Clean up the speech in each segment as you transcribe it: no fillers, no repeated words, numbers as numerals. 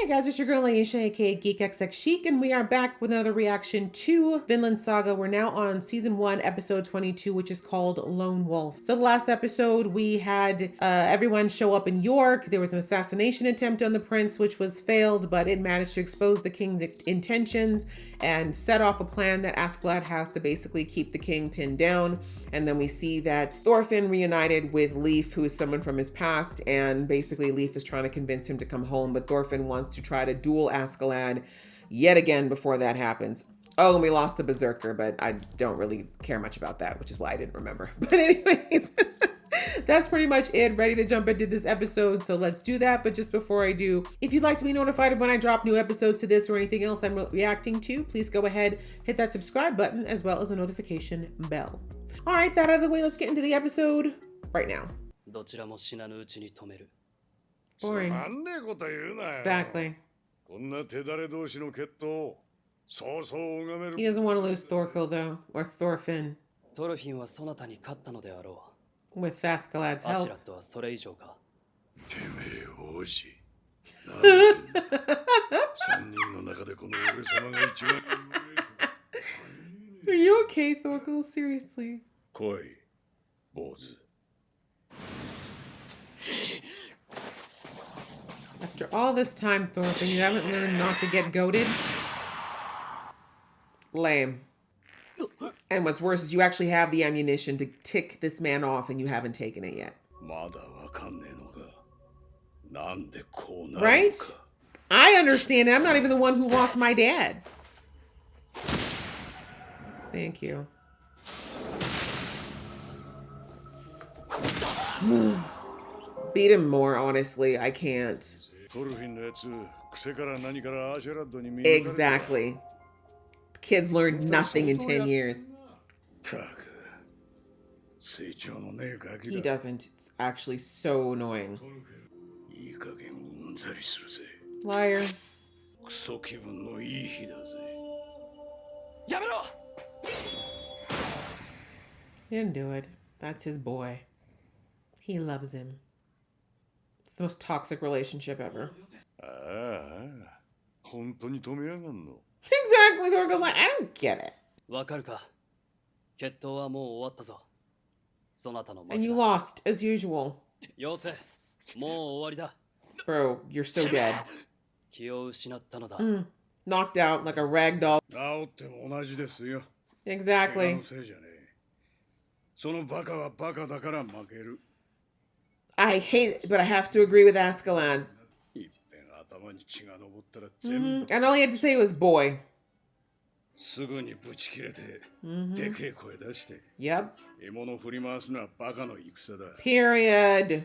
Hey guys, it's your girl Aisha, aka GeekXX Chic, and we are back with another reaction to Vinland Saga. We're now on season 1, episode 22, which is called Lone Wolf. So the last episode, we had everyone show up in York. There was an assassination attempt on the prince, which was failed, but it managed to expose the king's intentions and set off a plan that Askeladd has to basically keep the king pinned down. And then we see that Thorfinn reunited with Leif, who is someone from his past, and basically Leif is trying to convince him to come home, but Thorfinn wants to try to duel Askeladd yet again before that happens. Oh, and we lost the Berserker, but I don't really care much about that, which is why I didn't remember. But anyways, that's pretty much it. Ready to jump into this episode, so let's do that. But just before I do, if you'd like to be notified of when I drop new episodes to this or anything else I'm reacting to, please go ahead, hit that subscribe button as well as the notification bell. All right, that out of the way, let's get into the episode right now. Boring. Exactly. He doesn't want to lose Thorkel, though, or Thorfinn. With Askeladd's help. Are you okay, Thorkel? Seriously. After all this time, Thorfinn, you haven't learned not to get goated? Lame. And what's worse is you actually have the ammunition to tick this man off and you haven't taken it yet. Right? I understand it. I'm not even the one who lost my dad. Thank you. Beat him more, honestly. I can't. Exactly. Kids learned nothing in 10 years. He doesn't. It's actually so annoying. Liar. He didn't do it. That's his boy. He loves him. It's the most toxic relationship ever. Exactly. Thorkel's like, I don't get it. And you lost, as usual. Bro, you're so dead. Knocked out like a rag doll. Exactly. I hate it, but I have to agree with Askeladd. And all he had to say was boy. Yep. Period.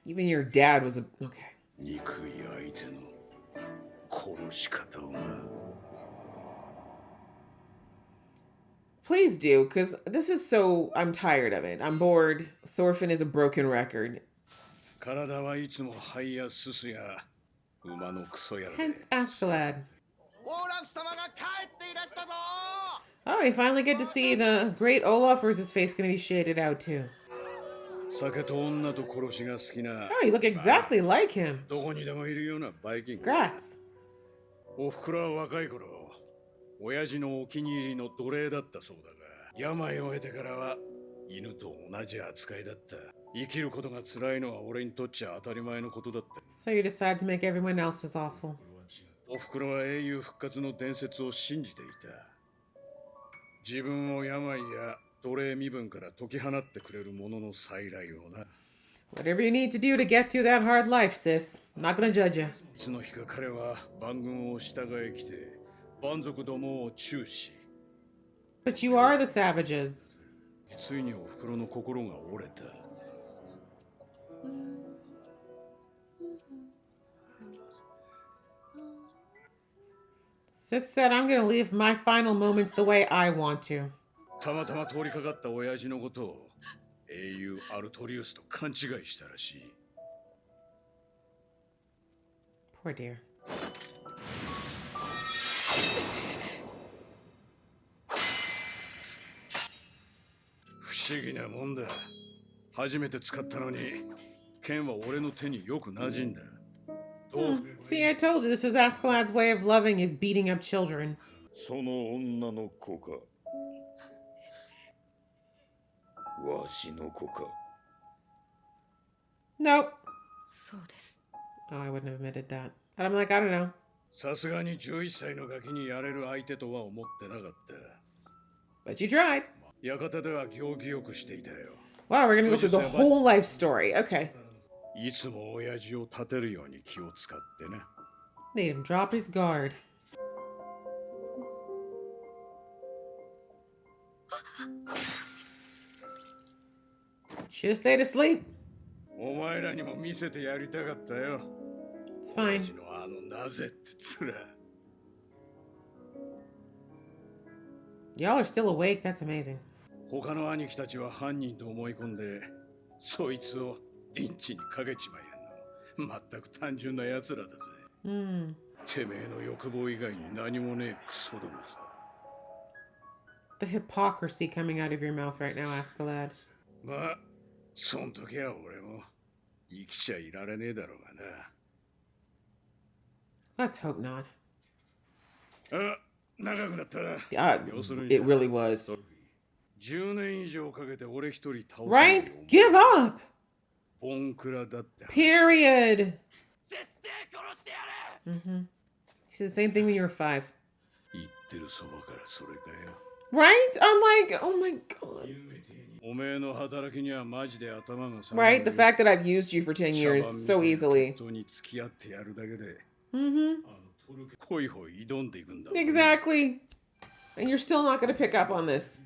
Even your dad was a... Okay. Please do, because this is so... I'm tired of it. I'm bored. Thorfinn is a broken record. Hence Askeladd. Oh, we finally get to see the great Olaf, or is his face going to be shaded out too? Oh, you look exactly like him. Congrats. So you decide to make everyone else as awful. Whatever you need to do to get through that hard life, sis. I'm not gonna judge you. But you are the savages. Sis said, I'm gonna live my final moments the way I want to. Poor dear. See, I told you this was Askeladd's way of loving is beating up children. その女の子か。わしの子か。 Nope. そうです。 Oh, I wouldn't have admitted that. But I'm like, I don't know. さすがに11歳のガキにやれる相手とは思ってなかった。 But you tried. 館では行儀よくしていたよ。 Wow, we're gonna go through the whole life story. Okay. いつも親父を立てるように気を使ってね。 Made him drop his guard. Should have stayed asleep. お前らにも見せてやりたかったよ。 It's fine. 親父のあのなぜってつら。 Y'all are still awake. That's amazing. 他の兄貴たちは犯人と思い込んで、そいつをリンチにかけちまえんの。全く単純な奴らだぜ。てめえの欲望以外に何もねえクソどもさ。 The hypocrisy coming out of your mouth right now, Askeladd. まあ、そん時は俺も生きちゃいられねえだろうがな。 Let's hope not. あ、長くなったな。It really was. 10年以上かけて俺一人倒す。 Right? Give up! ボンクラだって。 Period. You said the same thing when you were 5. 言ってるそばからそれかよ。 Right? I'm like, oh my god. おめえの働きにはマジで頭が下 Right? The fact that I've used you for 10 years so easily. 人に付き合ってやるだけで。ホイホイ挑んでいくんだ。 Exactly. And you're still not going to pick up on this.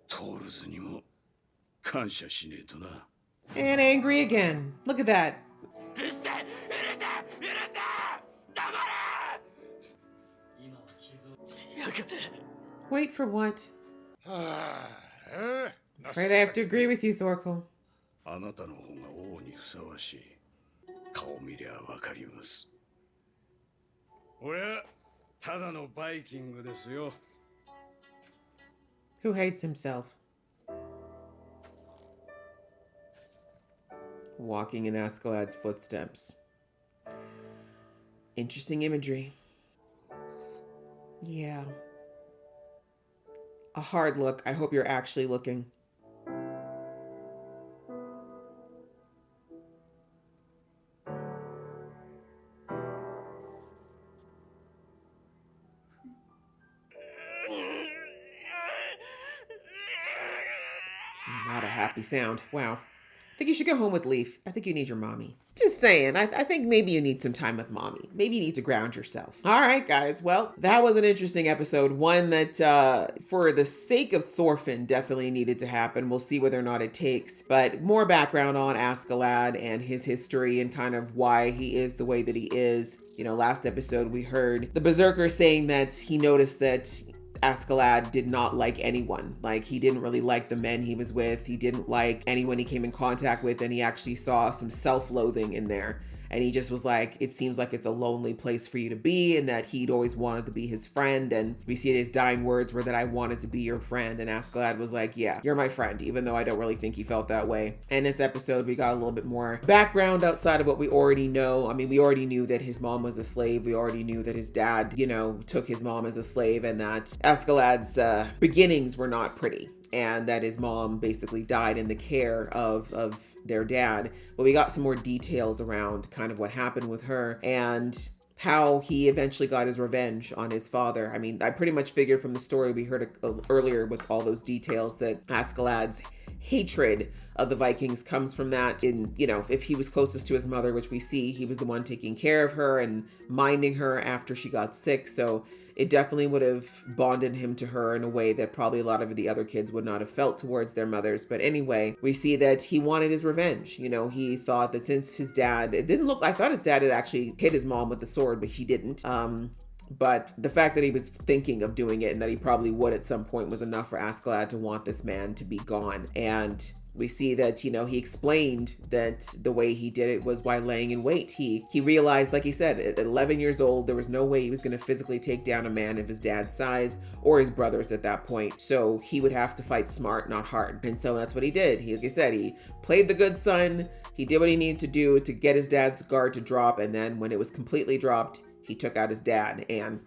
トールズにも感謝しねえとな。 And angry again. Look at that. Wait for what? Afraid I have to agree with you, Thorkel. あなたの方が王にふさわしい。顔見りゃわかります。俺はただのバイキングですよ。 Who hates himself? Walking in Askeladd's footsteps. Interesting imagery. Yeah. A hard look. I hope you're actually looking. Not a happy sound. Wow. I think you should go home with Leaf. I think you need your mommy. Just saying. I think maybe you need some time with mommy. Maybe you need to ground yourself. All right, guys. Well, that was an interesting episode. One that, for the sake of Thorfinn, definitely needed to happen. We'll see whether or not it takes. But more background on Askeladd and his history and kind of why he is the way that he is. You know, last episode we heard the Berserker saying that he noticed that Askeladd did not like anyone. Like, he didn't really like the men he was with. He didn't like anyone he came in contact with, and he actually saw some self-loathing in there. And he just was like, it seems like it's a lonely place for you to be, and that he'd always wanted to be his friend. And we see his dying words were that I wanted to be your friend. And Askeladd was like, yeah, you're my friend, even though I don't really think he felt that way. And this episode, we got a little bit more background outside of what we already know. I mean, we already knew that his mom was a slave. We already knew that his dad, you know, took his mom as a slave, and that Askeladd's beginnings were not pretty, and that his mom basically died in the care of their dad. But we got some more details around kind of what happened with her and how he eventually got his revenge on his father. I mean, I pretty much figured from the story we heard earlier with all those details that Askeladd's hatred of the Vikings comes from that. In, you know, if he was closest to his mother, which we see, he was the one taking care of her and minding her after she got sick. So it definitely would have bonded him to her in a way that probably a lot of the other kids would not have felt towards their mothers. But anyway, we see that he wanted his revenge. You know, he thought that since his dad, it didn't look, I thought his dad had actually hit his mom with the sword, but he didn't. But the fact that he was thinking of doing it and that he probably would at some point was enough for Askeladd to want this man to be gone. And we see that, you know, he explained that the way he did it was by laying in wait. He realized, like he said, at 11 years old, there was no way he was going to physically take down a man of his dad's size or his brothers at that point. So he would have to fight smart, not hard. And so that's what he did. He, like I said, he played the good son. He did what he needed to do to get his dad's guard to drop. And then when it was completely dropped, he took out his dad and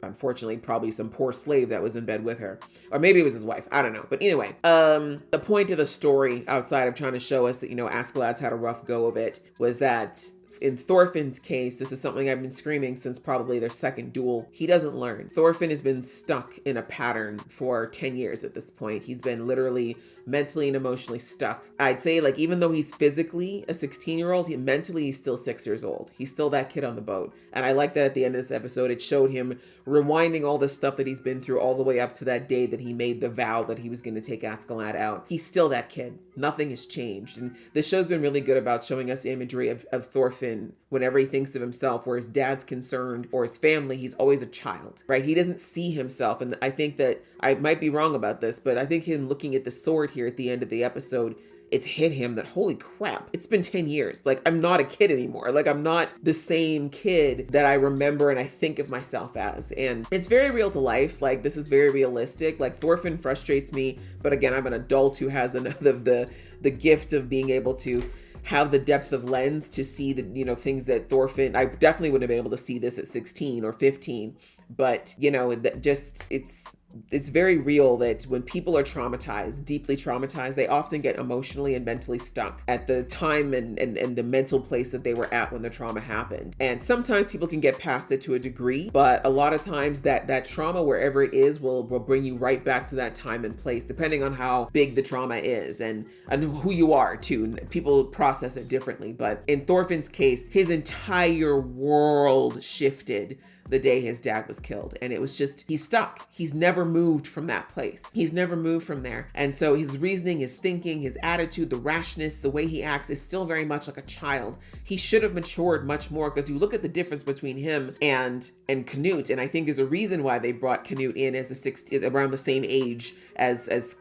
unfortunately probably some poor slave that was in bed with her, or maybe it was his wife, I don't know. But anyway, the point of the story, outside of trying to show us that, you know, Askeladd's had a rough go of it, was that in Thorfinn's case, this is something I've been screaming since probably their second duel. He doesn't learn. Thorfinn has been stuck in a pattern for 10 years at this point. He's been literally mentally and emotionally stuck. I'd say, like, even though he's physically a 16-year-old, mentally he's still 6 years old. He's still that kid on the boat. And I like that at the end of this episode, it showed him rewinding all the stuff that he's been through all the way up to that day that he made the vow that he was going to take Askeladd out. He's still that kid. Nothing has changed. And the show's been really good about showing us imagery of Thorfinn whenever he thinks of himself, where his dad's concerned or his family, he's always a child, right? He doesn't see himself. And I think that I might be wrong about this, but I think him looking at the sword here at the end of the episode, it's hit him that, holy crap, it's been 10 years. Like, I'm not a kid anymore. Like, I'm not the same kid that I remember and I think of myself as. And it's very real to life. Like, this is very realistic. Like, Thorfinn frustrates me, but again, I'm an adult who has the gift of being able to have the depth of lens to see the, you know, things that Thorfinn, I definitely wouldn't have been able to see this at 16 or 15, but, you know, that just, it's very real that when people are traumatized, deeply traumatized, they often get emotionally and mentally stuck at the time and the mental place that they were at when the trauma happened. And sometimes people can get past it to a degree, but a lot of times that trauma, wherever it is, will bring you right back to that time and place, depending on how big the trauma is and who you are too. People process it differently, but in Thorfinn's case, his entire world shifted the day his dad was killed. And it was just, he's stuck. He's never moved from that place. He's never moved from there. And so his reasoning, his thinking, his attitude, the rashness, the way he acts is still very much like a child. He should have matured much more, because you look at the difference between him and Canute. And I think there's a reason why they brought Canute in as around the same age as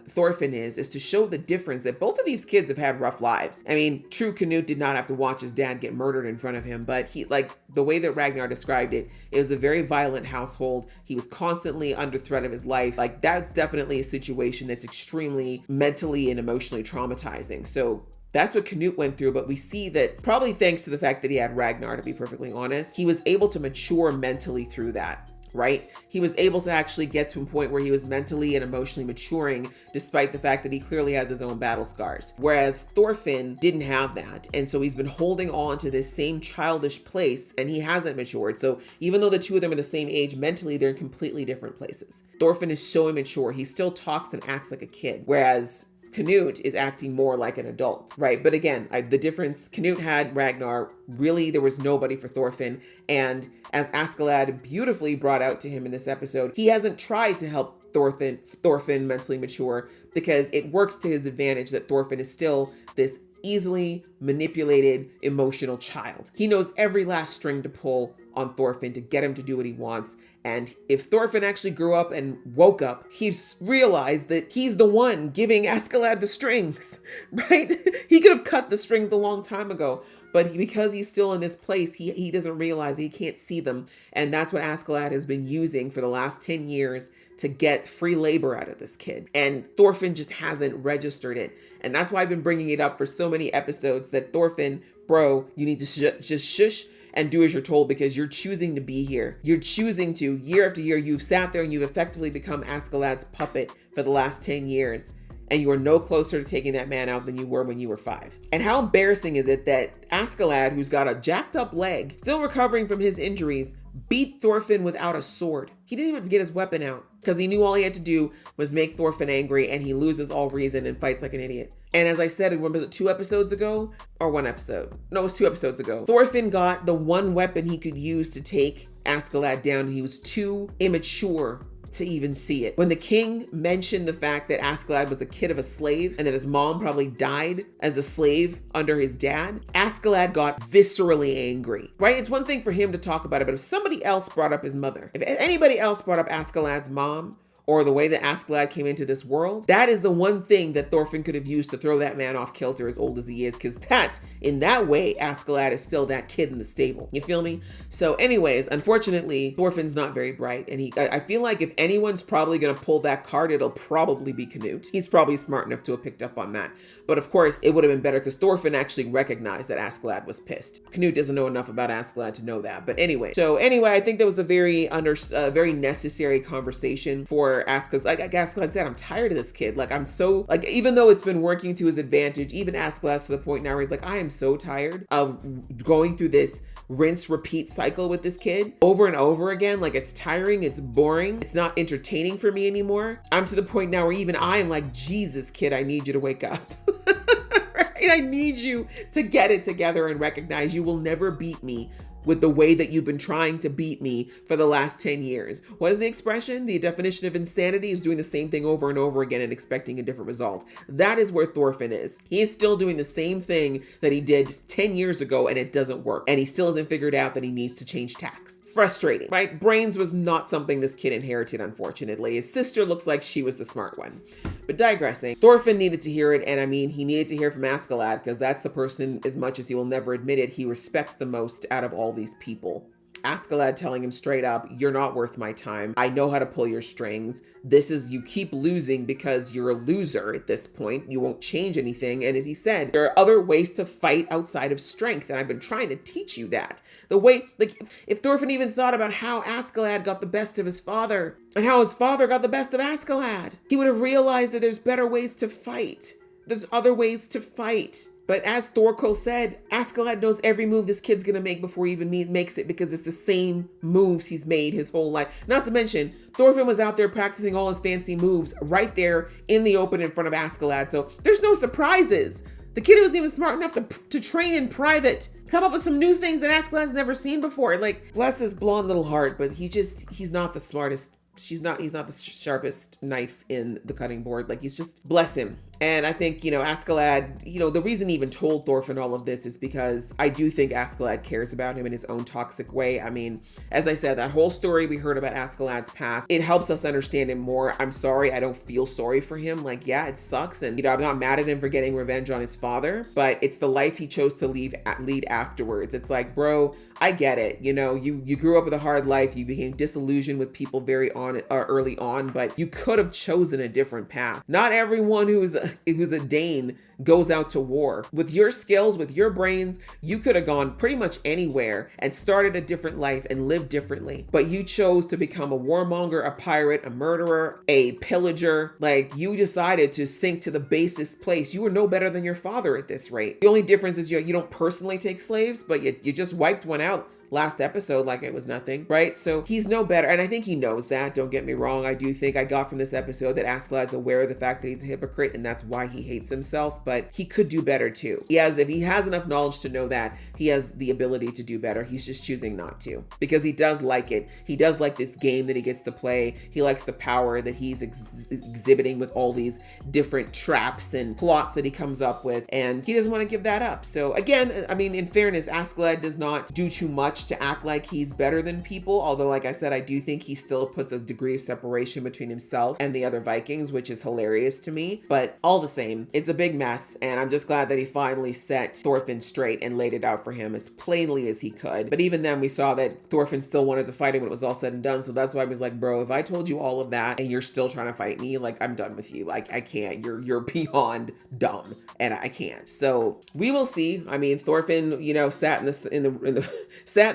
Thorfinn is to show the difference that both of these kids have had rough lives. I mean, true, Canute did not have to watch his dad get murdered in front of him, but he, like the way that Ragnar described it, it was a very violent household. He was constantly under threat of his life. Like, that's definitely a situation that's extremely mentally and emotionally traumatizing. So that's what Canute went through, but we see that probably thanks to the fact that he had Ragnar, to be perfectly honest, he was able to mature mentally through that. Right? He was able to actually get to a point where he was mentally and emotionally maturing, despite the fact that he clearly has his own battle scars. Whereas Thorfinn didn't have that. And so he's been holding on to this same childish place, and he hasn't matured. So even though the two of them are the same age, mentally, they're in completely different places. Thorfinn is so immature. He still talks and acts like a kid. Whereas Canute is acting more like an adult, right? But again, the difference, Canute had Ragnar. Really, there was nobody for Thorfinn. And as Askeladd beautifully brought out to him in this episode, he hasn't tried to help Thorfinn mentally mature, because it works to his advantage that Thorfinn is still this easily manipulated emotional child. He knows every last string to pull on Thorfinn to get him to do what he wants. And if Thorfinn actually grew up and woke up, he'd realize that he's the one giving Askeladd the strings, right? He could have cut the strings a long time ago, but because he's still in this place, he doesn't realize that he can't see them. And that's what Askeladd has been using for the last 10 years to get free labor out of this kid. And Thorfinn just hasn't registered it. And that's why I've been bringing it up for so many episodes, that Thorfinn, bro, you need to just shush and do as you're told, because you're choosing to be here. You're choosing to, year after year, you've sat there and you've effectively become Askeladd's puppet for the last 10 years. And you are no closer to taking that man out than you were when you were 5. And how embarrassing is it that Askeladd, who's got a jacked up leg, still recovering from his injuries, beat Thorfinn without a sword? He didn't even have to get his weapon out, because he knew all he had to do was make Thorfinn angry, and he loses all reason and fights like an idiot. And as I said, was it 2 episodes ago? Or 1 episode? No, it was 2 episodes ago. Thorfinn got the one weapon he could use to take Askeladd down. He was too immature to even see it. When the king mentioned the fact that Askeladd was the kid of a slave and that his mom probably died as a slave under his dad, Askeladd got viscerally angry, right? It's one thing for him to talk about it, but if somebody else brought up his mother, if anybody else brought up Askeladd's mom, or the way that Askeladd came into this world, that is the one thing that Thorfinn could have used to throw that man off kilter as old as he is, because in that way, Askeladd is still that kid in the stable. You feel me? So anyways, unfortunately, Thorfinn's not very bright, and I feel like if anyone's probably gonna pull that card, it'll probably be Canute. He's probably smart enough to have picked up on that. But of course, it would have been better because Thorfinn actually recognized that Askeladd was pissed. Canute doesn't know enough about Askeladd to know that. But anyway, I think that was a very necessary conversation for Askeladd. Like Askeladd said, I'm tired of this kid. Like even though it's been working to his advantage, even Askeladd to the point now where he's like, I am so tired of going through this rinse repeat cycle with this kid over and over again. Like, it's tiring, it's boring, it's not entertaining for me anymore. I'm to the point now where even I am like, Jesus, kid, I need you to wake up. Right? I need you to get it together and recognize you will never beat me with the way that you've been trying to beat me for the last 10 years. What is the expression? The definition of insanity is doing the same thing over and over again and expecting a different result. That is where Thorfinn is. He is still doing the same thing that he did 10 years ago, and it doesn't work. And he still hasn't figured out that he needs to change tacks. Frustrating, right? Brains was not something this kid inherited, unfortunately. His sister looks like she was the smart one. But digressing, Thorfinn needed to hear it, and I mean, he needed to hear from Askeladd because that's the person, as much as he will never admit it, he respects the most out of all these people. Askeladd telling him straight up, you're not worth my time. I know how to pull your strings. You keep losing because you're a loser at this point. You won't change anything. And as he said, there are other ways to fight outside of strength. And I've been trying to teach you that. The way, like, if Thorfinn even thought about how Askeladd got the best of his father and how his father got the best of Askeladd, he would have realized that there's better ways to fight. There's other ways to fight. But as Thorkel said, Askeladd knows every move this kid's gonna make before he even makes it because it's the same moves he's made his whole life. Not to mention, Thorfinn was out there practicing all his fancy moves right there in the open in front of Askeladd. So there's no surprises. The kid wasn't even smart enough to train in private, come up with some new things that Askeladd's never seen before. Like, bless his blonde little heart, but he's not the smartest. He's not the sharpest knife in the cutting board. Like, he's just, bless him. And I think, Askeladd, the reason he even told Thorfinn all of this is because I do think Askeladd cares about him in his own toxic way. I mean, as I said, that whole story we heard about Askeladd's past, it helps us understand him more. I'm sorry, I don't feel sorry for him. Like, yeah, it sucks. And, I'm not mad at him for getting revenge on his father, but it's the life he chose to lead afterwards. It's like, bro, I get it. You grew up with a hard life. You became disillusioned with people very early on, but you could have chosen a different path. Not everyone who's a Dane goes out to war. With your skills, with your brains, you could have gone pretty much anywhere and started a different life and lived differently. But you chose to become a warmonger, a pirate, a murderer, a pillager. Like, you decided to sink to the basest place. You were no better than your father at this rate. The only difference is you don't personally take slaves, but you just wiped one out last episode like it was nothing, right? So he's no better. And I think he knows that. Don't get me wrong. I do think I got from this episode that Askeladd's aware of the fact that he's a hypocrite and that's why he hates himself, but he could do better too. If he has enough knowledge to know that, he has the ability to do better. He's just choosing not to because he does like it. He does like this game that he gets to play. He likes the power that he's exhibiting with all these different traps and plots that he comes up with, and he doesn't want to give that up. So again, I mean, in fairness, Askeladd does not do too much to act like he's better than people. Although, like I said, I do think he still puts a degree of separation between himself and the other Vikings, which is hilarious to me. But all the same, it's a big mess. And I'm just glad that he finally set Thorfinn straight and laid it out for him as plainly as he could. But even then, we saw that Thorfinn still wanted to fight him when it was all said and done. So that's why I was like, bro, if I told you all of that and you're still trying to fight me, like, I'm done with you. Like, I can't. You're beyond dumb. And I can't. So we will see. I mean, Thorfinn, sat in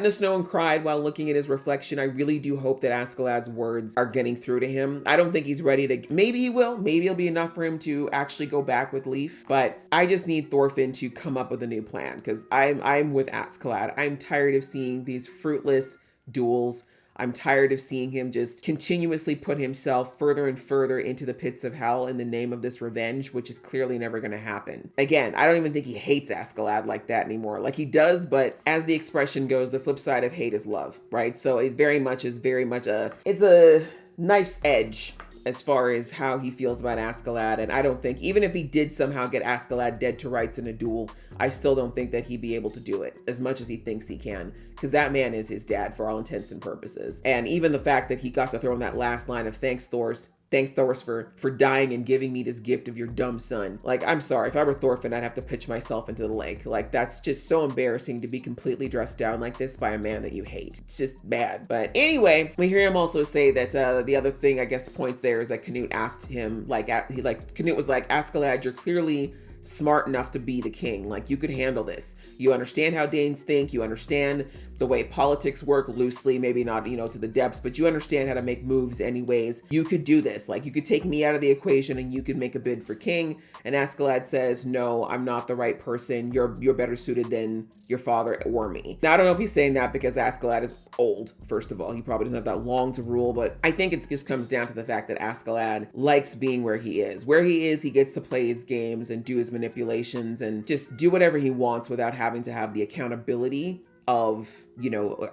the snow and cried while looking at his reflection. I really do hope that Askeladd's words are getting through to him. I don't think he's ready to. Maybe he will. Maybe it'll be enough for him to actually go back with Leif. But I just need Thorfinn to come up with a new plan because I'm with Askeladd. I'm tired of seeing these fruitless duels. I'm tired of seeing him just continuously put himself further and further into the pits of hell in the name of this revenge, which is clearly never going to happen. Again, I don't even think he hates Askeladd like that anymore. Like, he does, but as the expression goes, the flip side of hate is love, right? So it it's knife's edge as far as how he feels about Askeladd. And I don't think, even if he did somehow get Askeladd dead to rights in a duel, I still don't think that he'd be able to do it as much as he thinks he can, because that man is his dad for all intents and purposes. And even the fact that he got to throw in that last line of thanks Thoros for dying and giving me this gift of your dumb son. Like, I'm sorry, if I were Thorfinn, I'd have to pitch myself into the lake. Like, that's just so embarrassing to be completely dressed down like this by a man that you hate. It's just bad. But anyway, we hear him also say that the other thing, I guess the point there is that Canute asked him, Canute was like, Askeladd, you're clearly smart enough to be the king. Like, you could handle this. You understand how Danes think. You understand the way politics work loosely, maybe not, to the depths, but you understand how to make moves anyways. You could do this. Like, you could take me out of the equation and you could make a bid for king. And Askeladd says, no, I'm not the right person. You're better suited than your father or me. Now, I don't know if he's saying that because Askeladd is old, first of all. He probably doesn't have that long to rule, but I think it just comes down to the fact that Askeladd likes being where he is. Where he is, he gets to play his games and do his manipulations and just do whatever he wants without having to have the accountability of,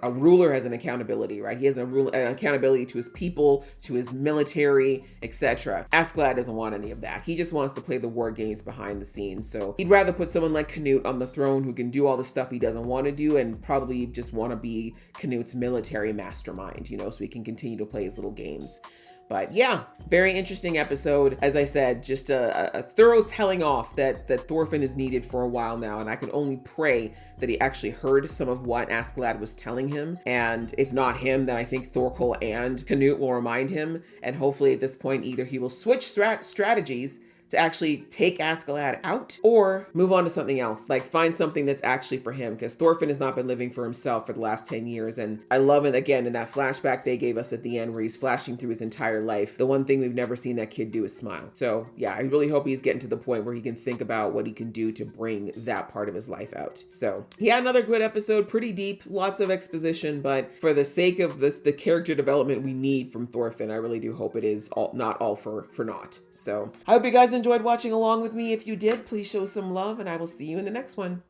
a ruler has an accountability, right? He has an accountability to his people, to his military, etc. Askeladd doesn't want any of that. He just wants to play the war games behind the scenes. So he'd rather put someone like Canute on the throne who can do all the stuff he doesn't want to do and probably just want to be Canute's military mastermind, so he can continue to play his little games. But yeah, very interesting episode. As I said, just a thorough telling off that Thorfinn is needed for a while now. And I can only pray that he actually heard some of what Askeladd was telling him. And if not him, then I think Thorkel and Canute will remind him. And hopefully at this point, either he will switch strategies to actually take Askeladd out or move on to something else, like find something that's actually for him, because Thorfinn has not been living for himself for the last 10 years. And I love it, again, in that flashback they gave us at the end where he's flashing through his entire life. The one thing we've never seen that kid do is smile. So yeah, I really hope he's getting to the point where he can think about what he can do to bring that part of his life out. So yeah, another good episode, pretty deep, lots of exposition, but for the sake of the character development we need from Thorfinn, I really do hope it is not all for naught. So I hope you guys enjoyed watching along with me. If you did, please show some love and I will see you in the next one.